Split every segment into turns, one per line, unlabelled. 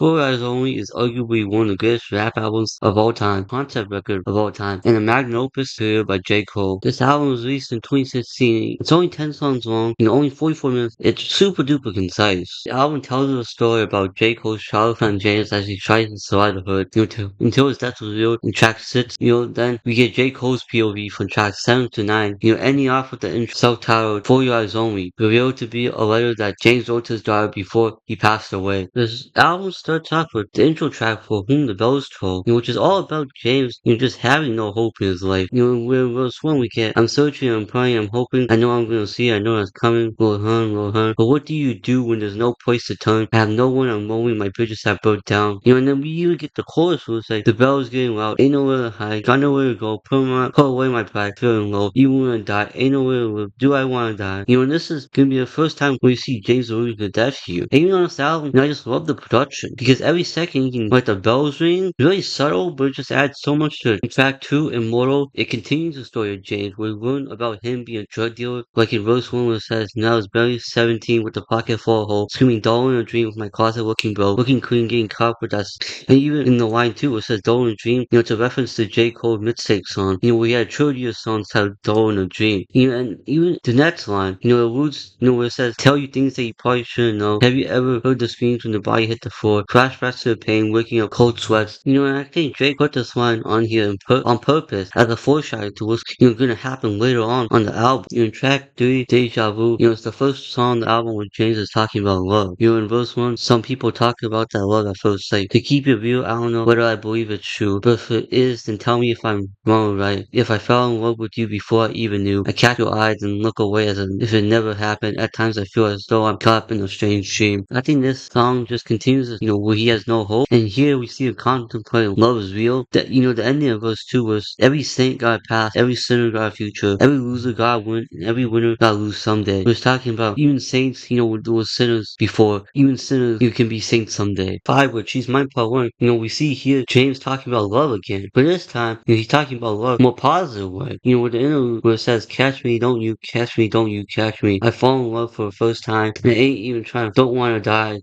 Four Eyes Only is arguably one of the greatest rap albums of all time, concept record of all time, and a magnum opus created by J. Cole. This album was released in 2016. It's only 10 songs long, only 44 minutes. It's super duper concise. The album tells a story about J. Cole's childhood friend James as he tries to survive the hood, until his death was revealed in track 6. Then we get J. Cole's POV from tracks 7 to 9, ending off with the intro self-titled For Your Eyes Only, revealed to be a letter that James wrote to his daughter before he passed away. This album starts off with the intro track For Whom the Bells Toll, which is all about James, just having no hope in his life. Where verse 1 we get, I'm searching, I'm praying, I'm hoping, I know I'm gonna see, I know it's coming, Lord hun. But what do you do when there's no place to turn? I have no one, I'm lonely, my bridges have burnt down. And then we even get the chorus where it's like, the bell is getting loud, ain't nowhere to hide, got nowhere to go, put away my pride, feeling low, even when I die, ain't nowhere to live, do I wanna die? And this is gonna be the first time we see James alluding to death here. And even on this album, I just love the production, because every second you can let the bells ring, it's really subtle, but it just adds so much to it. In track 2, Immortal, it continues the story of James, where we learn about him being a drug dealer, like in verse 1 where it says, now it's barely 17 with the pocket full of hole, screaming doll in a dream with my closet looking broke, looking clean, getting caught with us. And even in the line 2 it says doll in a dream, it's a reference to J. Cole's mixtape song, where he had a trilogy of songs titled doll in a dream. And even the next line, it alludes, where it says, tell you things that you probably shouldn't know. Have you ever heard the screams when the body hit the floor? Flashbacks to the pain, waking up cold sweats. And I think Drake put this line on here on purpose as a foreshadow to what's gonna happen later on the album. In track 3, Deja Vu, it's the first song on the album where James is talking about love. In verse 1, some people talk about that love at first sight. To keep it real, I don't know whether I believe it's true, but if it is, then tell me if I'm wrong or right. If I fell in love with you before I even knew, I catch your eyes and look away as if it never happened. At times I feel as though I'm caught up in a strange dream. I think this song just continues, where he has no hope. And here we see him contemplating love is real. That, the ending of verse 2 was, every saint got a past, every sinner got a future, every loser got a win, and every winner got to lose someday. It was talking about even saints, were sinners before. Even sinners, you can be saints someday. 5, which is my part 1, we see here James talking about love again. But this time, he's talking about love in a more positive way. With the interlude where it says, catch me, don't you, catch me, don't you, catch me. I fall in love for the first time, and I ain't even trying, don't wanna die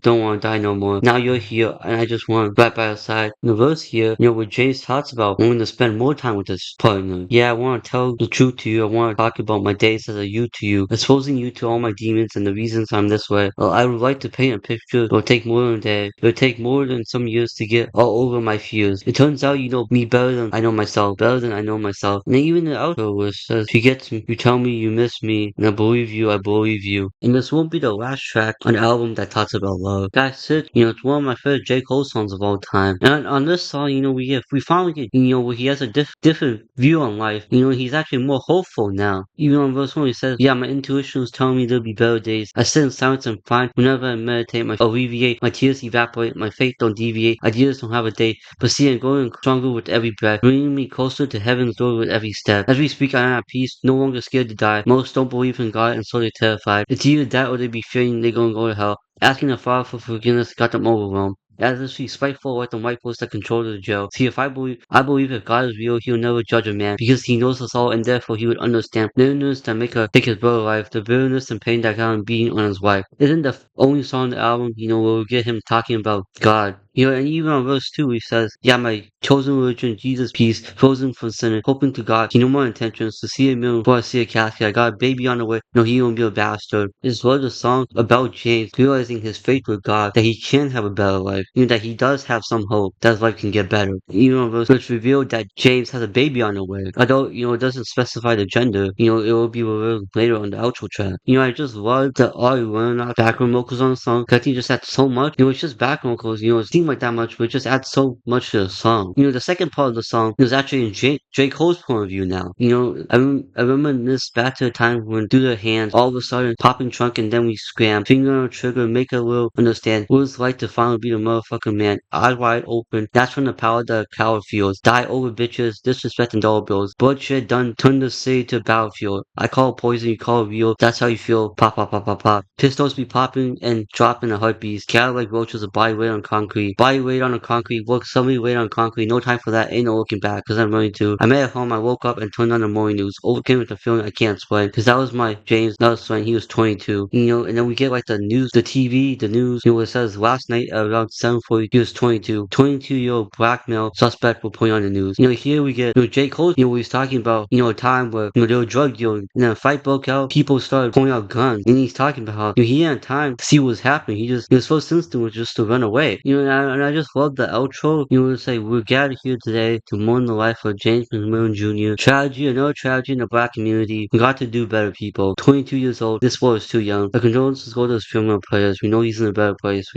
no more. Now you're here, and I just want right by your side. In the verse here, where James talks about wanting to spend more time with his partner. Yeah, I want to tell the truth to you. I want to talk about my days as a you to you, exposing you to all my demons and the reasons I'm this way. Well, I would like to paint a picture. It'll take more than a day. It'll take more than some years to get all over my fears. It turns out you know me better than I know myself, better than I know myself. And then even the outro where it says, if you get to me, you tell me you miss me, and I believe you, I believe you. And this won't be the last track on the album that talks about love. That's it. It's one of my favorite J. Cole songs of all time. And on this song, we finally get, where he has a different view on life. He's actually more hopeful now. Even on verse 1, he says, yeah, my intuition was telling me there'll be better days. I sit in silence and find whenever I meditate, my alleviate, my tears evaporate, my faith don't deviate, ideas don't have a date, but see, I'm growing stronger with every breath, bringing me closer to heaven's door with every step. As we speak, I am at peace, no longer scared to die. Most don't believe in God and so they're terrified. It's either that or they be fearing they're gonna go to hell. Asking the Father for forgiveness got them overwhelmed. As if she's spiteful like the white force that controls the jail. See, if I believe if God is real, he'll never judge a man, because he knows us all, and therefore he would understand bitterness that make her take his brother life, the bitterness and pain that got him beating on his wife. Isn't the only song on the album, where we get him talking about God. And even on verse 2, he says, yeah, my chosen religion, Jesus peace, frozen from sin, hoping to God, no more intentions, to see a million before I see a casket, I got a baby on the way, no, he won't be a bastard. This was a song about James realizing his faith with God, that he can have a better life, that he does have some hope, that his life can get better. Even on verse which revealed that James has a baby on the way, although, it doesn't specify the gender, it will be revealed later on the outro track. I just love the audio and background vocals on the song, because he just adds so much, it's just background vocals, it seems like that much, but it just adds so much to the song. The second part of the song is actually in J. Cole's point of view now. I remember this back to the time when through their hands, all of a sudden, popping trunk and then we scram, finger on the trigger, make a little understand what it's like to finally be the motherfucking man, eyes wide open, that's when the power that a coward feels, die over bitches, disrespect and dollar bills, bloodshed done, turn the city to a battlefield, I call it poison, you call it real, that's how you feel, pop, pop, pop, pop, pop, pistols be popping and dropping the heartbeats, cattle like roaches, a body weight on concrete, body weight on the concrete, work somebody weight on concrete, no time for that, ain't no looking back, cause I'm running to. I made it home, I woke up and turned on the morning news, overcame with the feeling I can't explain, cause that was my James, that was when he was 22, and then we get like the news, the TV, the news, it says last night at around 7:40, he was 22, 22-year-old black male suspect were putting on the news. Here we get, J. Cole, we was talking about, a time where, they were drug dealing, and then a fight broke out, people started pulling out guns, and he's talking about how, he had time to see what was happening, his first instinct was just to run away, and I just love the outro, to say, we're gathered here today to mourn the life of James McMillan Jr. Tragedy, another tragedy in the black community, we got to do better, people. 22 years old, this boy is too young. The condolences go to his criminal players, we know he's in a better place,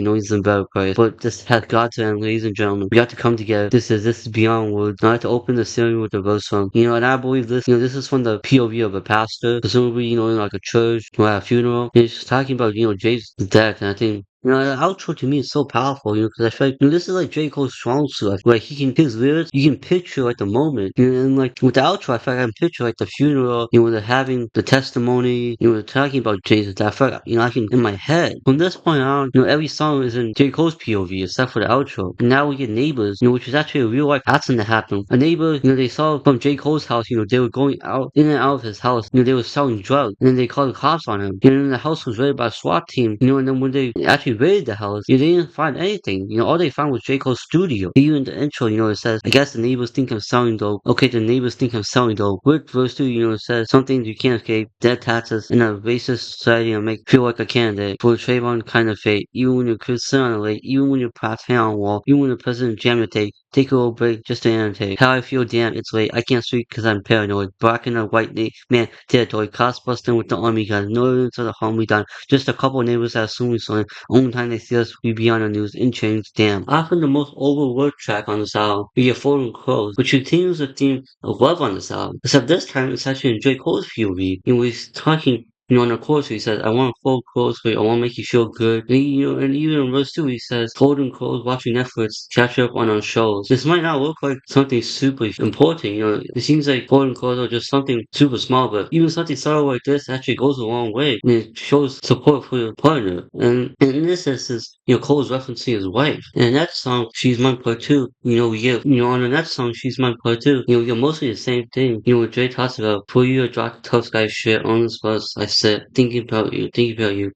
but this has got to end, ladies and gentlemen, we got to come together, this is beyond words, I like to open the ceremony with a verse from, and I believe this, this is from the POV of a pastor, presumably, in like a church, or at a funeral, and it's just talking about, James' death, and I think, the outro to me is so powerful, because I feel like, this is like J. Cole's strong suit. Like his lyrics, you can picture like the moment, and like with the outro, I feel like I can picture like the funeral, they're having the testimony, they're talking about Jesus. I feel like, I can, in my head, from this point on, every song is in J. Cole's POV, except for the outro. And now we get Neighbors, which is actually a real life accident that happened. A neighbor, they saw from J. Cole's house, they were going out, in and out of his house, they were selling drugs, and then they called the cops on him. And then the house was raided by a SWAT team, and then when they actually raided the house, they didn't find anything. All they found was J. Cole's studio. Even in the intro, it says, I guess the neighbors think I'm selling dope. Okay, the neighbors think I'm selling dope. With verse 2, it says, some things you can't escape, dead taxes, in a racist society and make feel like a candidate for a Trayvon kind of fate. Even when your kids sit on the lake, even when your props hang on the wall, even when the president jam your tape, take a little break just to annotate. How I feel, damn, it's late. I can't sleep because I'm paranoid. Black and a white man territory, cops busting with the army guns. No evidence of the harm we done. Just a couple neighbors that assume we saw. Only time they see us, we be on the news in chains. Damn. Often the most overworked track on this album, We Get Folding Clothes, which continues the theme of love on this album. Except this time it's actually in J. Cole's POV. He's talking on the chorus, he says, I want to fold clothes for you. I want to make you feel good. And, and even in verse 2, he says, folding clothes, watching Netflix, catch up on our shows. This might not look like something super important, It seems like folding clothes are just something super small, but even something subtle like this actually goes a long way. And it shows support for your partner. And in this instance, Cole's referencing his wife. And in that song, She's Mine Part 2, we get, on the next song, She's Mine Part 2, we get mostly the same thing. What Dre talks about, for you, I drop tough guy shit on this bus. I said, thinking about you.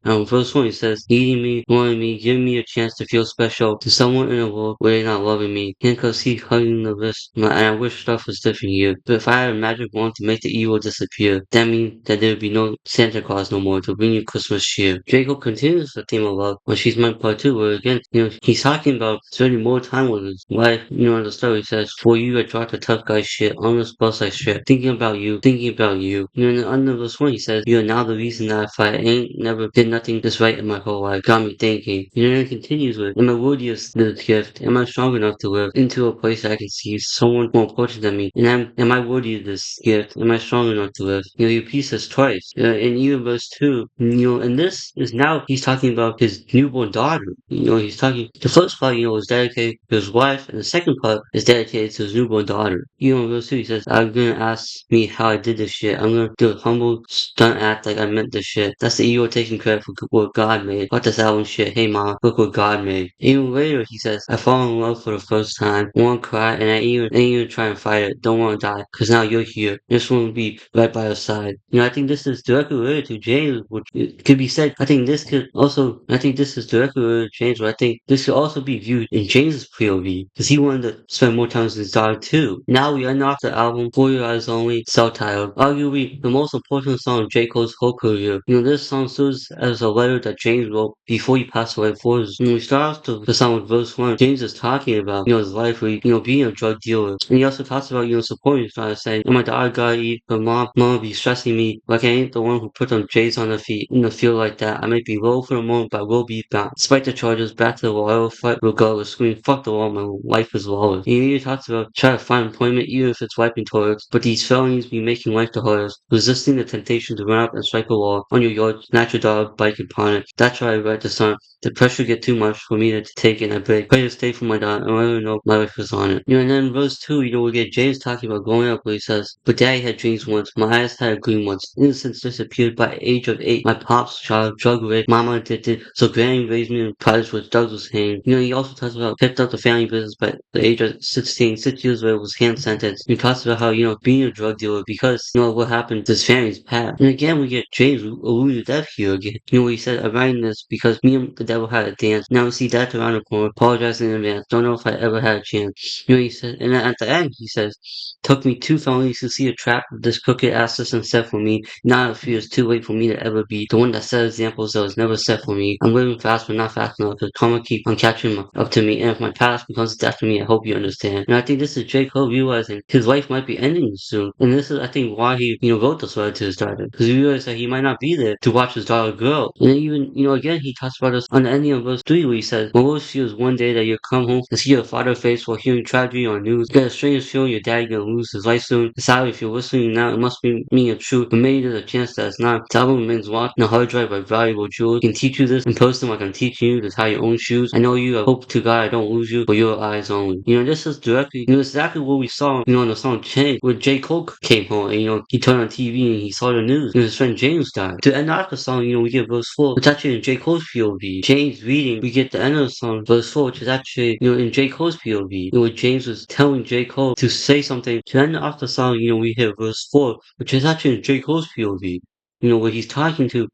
Verse 1, he says, needing me, wanting me, giving me a chance to feel special to someone in a world where they're not loving me. Handcuffs keep hugging the wrist, and I wish stuff was different here. But if I had a magic wand to make the evil disappear, that means that there would be no Santa Claus no more to bring you Christmas cheer. Draco continues the theme of love when She's Mine Part 2, where again, he's talking about spending more time with his wife. In the story, he says, for you, I dropped a tough guy shit on this bus like shit. Thinking about you. In the end of verse 1, he says, you're now the reason that I fight. I ain't never did nothing this right in my whole life. Got me thinking. And then it continues with, am I worthy of this gift? Am I strong enough to live into a place that I can see someone more important than me? And am I worthy of this gift? Am I strong enough to live? He repeats this twice. In even verse 2, and this is now, he's talking about his newborn daughter. He's talking, the first part, is dedicated to his wife, and the second part is dedicated to his newborn daughter. In verse 2, he says, I'm gonna ask me how I did this shit. I'm gonna do a humble stunt act like I meant this shit. That's the ego taking credit for what God made. Fuck this album shit. Hey mom, look what God made. Even later, he says, I fall in love for the first time. Wanna cry, and I ain't even try and fight it. Don't wanna die, cause now you're here. Just wanna be right by your side. I think this is directly related to James, which it could be said. I think this is directly related to James, but I think this could also be viewed in James's POV, because he wanted to spend more time with his daughter too. Now we end off the album, For Your Eyes Only, self-titled. Arguably, the most important song of J. Cole's whole career. This song serves as a letter that James wrote before he passed away. When we start off the song with verse 1, James is talking about, his life, where, being a drug dealer. And he also talks about, supporting his daughter, saying, oh, my daughter gotta eat, but mom be stressing me like I ain't the one who put them J's on the feet. In the field like that, I might be low for the moment, but I will be back. Despite the charges, back to the wall, I will fight regardless, screaming, fuck the wall, my life is lawless. He talks about trying to find employment even if it's wiping toilets, but these felonies be making life the hardest, resisting the temptation to run up and strike a wall on your yard, snatch your dog, bike upon it. That's why I write the song. The pressure get too much for me to take and I break. Pray to stay for my dog. I don't even know if my wife was on it. And then verse 2, we get James talking about growing up where he says, but daddy had dreams once, my eyes had a gleam once. Innocence disappeared by age of 8. My pops child, drug rape, mama addicted, so granny raised me in private with Doug was saying. He also talks about picked up the family business by the age of 16, 6 years old was hand sentenced. He talks about how, being a drug dealer because, what happened to his family's past. And again, we get James alluded to that here again. He said, I'm writing this because me and the devil had a dance. Now we see that around the corner, apologizing in advance. Don't know if I ever had a chance. He said, and at the end, he says, took me 2 felonies to see a trap this crooked assassin set for me. Now I fear it's too late for me to ever be the one that set examples that was never set for me. I'm living fast, but not fast enough because karma keep on catching up to me. And if my past becomes death to me, I hope you understand. And I think this is J. Cole realizing his life might be ending soon. And this is, I think, why he, wrote this letter to his daughter. Because he realized that he might not be there to watch his daughter grow. And then even, again, he talks about this on the ending of verse 3 where he says, what will feels one day that you come home and see your father face while hearing tragedy on news. You get a strange feeling your dad gonna lose his life soon. Sadly, if you're listening now, it must be mean a truth, but maybe there's a chance that it's not. This album remains locked in a hard drive by valuable jewels. I can teach you this in person like I'm teaching you to tie your own shoes. I know you, I hope to God I don't lose you, but your eyes only. This is directly, exactly what we saw, on the song Change, where J. Cole came home and, he turned on TV and he saw the news. His friend James died. To end off the song, we get verse 4, which actually in J. Cole's POV. James reading, we get the end of the song, verse 4, which is actually, in J. Cole's POV. Where James was telling J. Cole to say something. To end off the song, we hear verse 4, which is actually in J. Cole's POV. Where he's talking to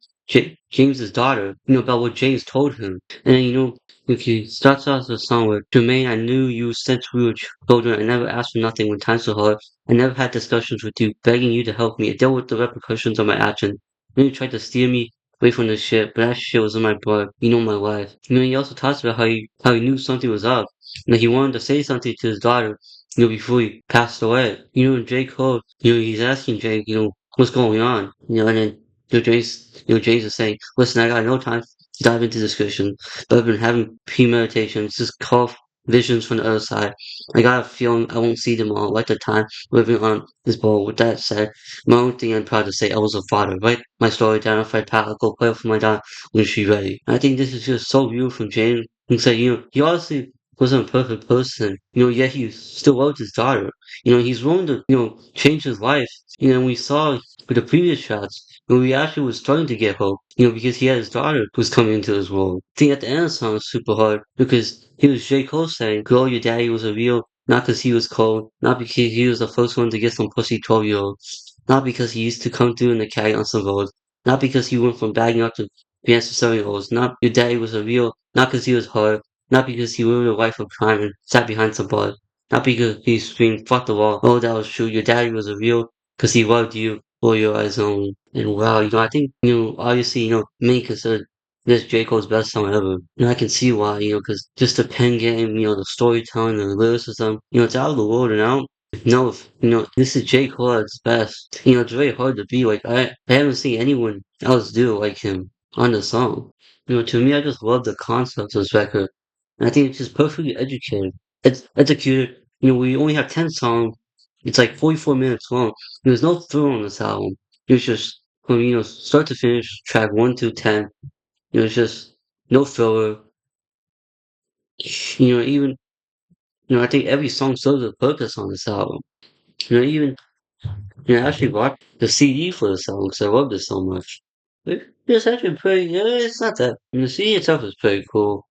James's daughter, about what James told him. And then, he starts off the song with, Jermaine, I knew you since we were children. I never asked for nothing when times were hard. I never had discussions with you, begging you to help me. I dealt with the repercussions of my action. Then you tried to steer me away from this shit, but that shit was in my blood. My life. He also talks about how he knew something was up. And that he wanted to say something to his daughter, before he passed away. And J. Cole, he's asking Jake, what's going on? And then, James is saying, listen, I got no time to dive into discussion, but I've been having premeditations, just cough visions from the other side. I got a feeling I won't see them all, like the time living on this boat. With that said, my own thing I'm proud to say, I was a father, right? My story down if I path, I'll go play with my daughter when she's ready. I think this is just so beautiful from James. He said, he honestly wasn't a perfect person, yet he still loved his daughter. He's willing to, change his life. We saw with the previous shots, we actually was starting to get hope, because he had his daughter who's coming into his world. I think at the end of the song was super hard because he was J. Cole saying, girl, your daddy was a real, not because he was cold, not because he was the first one to get some pussy 12-year-old, not because he used to come through in the caddy on some roads, not because he went from bagging up to dance to 7-year-olds, not your daddy was a real, not because he was hard, not because he lived a life of crime and sat behind some bars. Not because he screamed, fuck the law. Oh, that was true. Your daddy was a real, because he loved you for your eyes only. And wow, I think, obviously, me consider this J. Cole's best song ever. I can see why, because just the pen game, the storytelling, the lyricism, it's out of the world. And I don't know if, this is J. Cole at his best. It's very hard to be like, I haven't seen anyone else do it like him on the song. To me, I just love the concept of this record. And I think it's just perfectly educated. It's executed. We only have 10 songs. It's like 44 minutes long. There's no thrill on this album. It's just from, start to finish, track 1 to 10. It's just no filler. Even, I think every song serves a purpose on this album. Even, I actually bought the CD for this album because I love this so much. It's actually pretty, it's not that. The CD itself is pretty cool.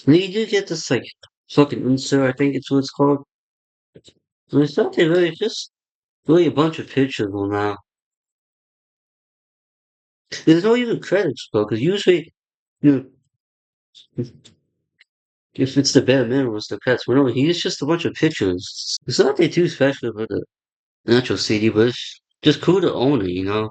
And you do get this, like, fucking insert, I think it's what it's called. And it's not really just really a bunch of pictures on now. There's no even credits, bro, because usually, you know, if it's the bare minimum, it's the credits. But no, he's just a bunch of pictures. It's nothing too special about the actual CD, but it's just cool to own it,